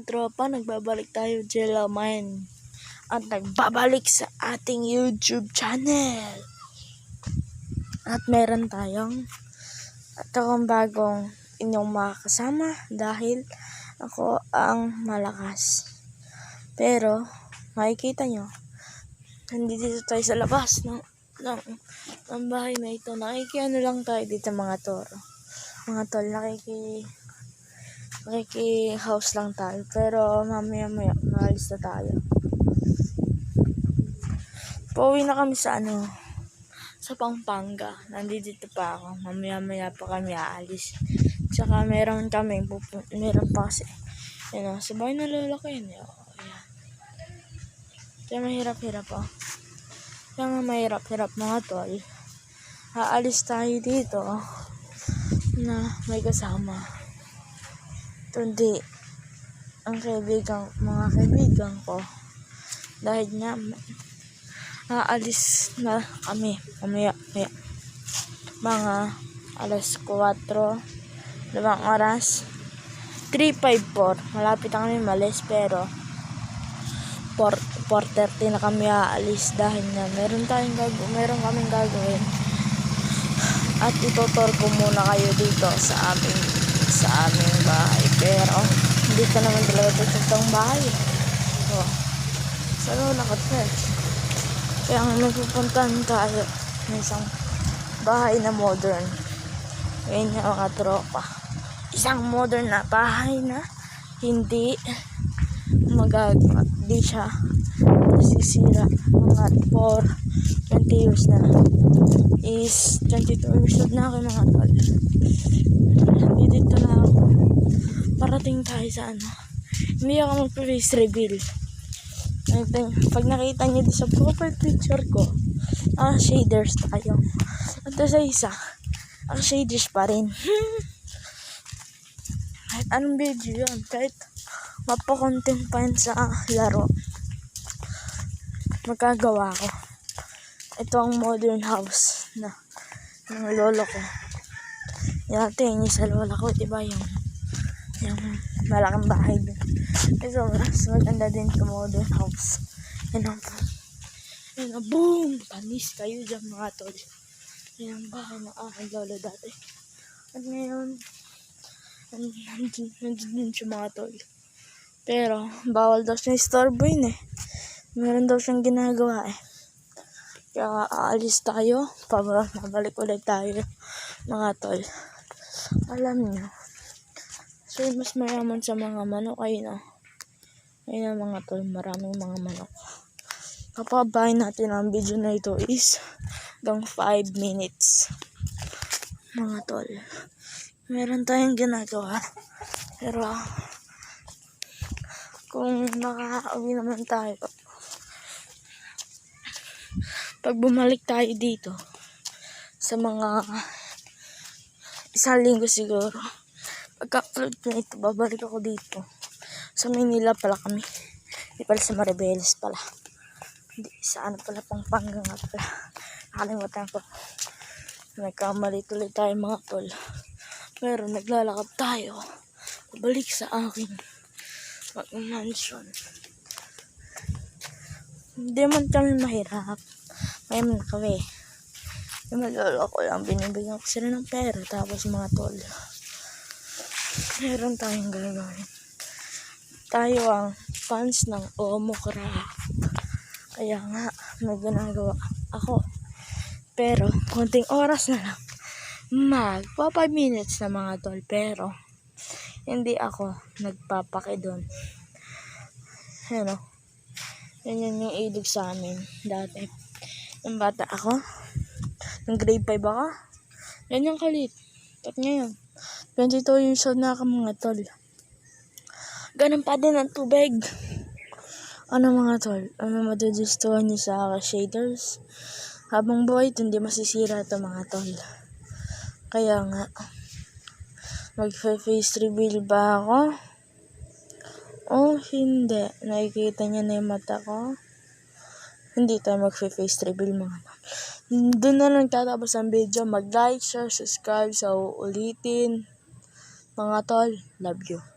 mga tropa, nagbabalik tayo Jelamain at nagbabalik sa ating YouTube channel. At meron tayong akong bagong inyong makakasama dahil ako ang malakas. Pero makikita nyo, nandito tayo sa labas ng bahay na ito. Nakikiano lang tayo dito mga toro. Mga tol, nakiki-house lang tayo. Pero mamaya maalis na tayo. Pauwi na kami sa sa Pampanga. Nandito pa ako. Mamaya pa kami aalis. Tsaka meron pa kasi. Sa bahay na lalaki yun. Ayan. Kaya mahirap-hirap ako. Kaya nga mahirap-hirap mga tol. Aalis tayo dito na may kasama. Kundi ang mga kaibigan ko. Dahil nga aalis na kami mamaya. Mga alas 4, 2 oras, 3:54. Malapit na kami malis pero 4:30 na kami aalis dahil na meron kaming gagawin. At itutur ko muna kayo dito sa aming bahay. Pero hindi ko naman talaga ito bahay. Sa lola ko first. Kaya nga pupuntahan tayo ng isang bahay na modern. Ngayon nga mga tropa. Isang modern na bahay na hindi siya nasisira. Mga 20 years na. Is 22 years old na ako mga tol. Dito na ako. Parating tayo sa Hindi ako mag-face reveal. Pag nakita niyo sa profile picture ko, shaders tayo. At sa isa, shaders pa rin. Kahit anong video yun, kahit mapakontent pa yun sa laro, magagawa ko. Ito ang modern house ng lolo ko. Dati yung sa lola ko, diba yung malaking bahay din. So, mas maganda din ito modern house. Yan ang boom! Panis kayo dyan mga tol. Yan ang bahay ng aking lolo dati. At ngayon, nandun din siya mga tol. Pero, bawal daw siya istorbo yun Meron daw siyang ginagawa Kaya aalis tayo. Mabalik ulit tayo mga tol. Alam nyo, so mas mayaman sa mga manok ayun mga tol, maraming mga manok. Papabayin natin ang video na ito is hanggang 5 minutes mga tol. Meron tayong ginagawa pero kung nakaka-uwi naman tayo, pag bumalik tayo dito sa mga isang linggo siguro, pagka-upload na ito, babalik ako dito. Sa Manila pala kami. Hindi pala sa Maribeles pala. Hindi, sa pala, Pampanga nga pala. Nakalimutan ko. Nagkamali tuloy tayo mga tol. Pero naglalakad tayo. Pabalik sa aking mansion. Hindi man kami mahirap. Mayaman na kami. Yung malolo ko lang, binibigyan ko sila ng pera. Tapos mga tol, meron tayong gagawin. Tayo ang fans ng Omo Craft. Kaya nga, may ginagawa ako. Pero, konting oras na lang. 5 minutes na mga tol. Pero, hindi ako nagpapake doon. Yan yung ilig sa amin dati. Yung bata ako, ng grade 5 ako, yan yung kalit. At ngayon, 22 years old na ako mga tol. Ganun pa din ang tubig. Mga tol, madudustuhan niyo sa shaders. Habang buhay ito, hindi masisira ito mga tol. Kaya nga, mag-face reveal ba ako? Hindi. Nakikita niya na yung mata ko. Hindi tayo mag-face reveal mga tol. Doon na lang tatapos ang video. Mag-like, share, subscribe sa uulitin. Mga tol, love you.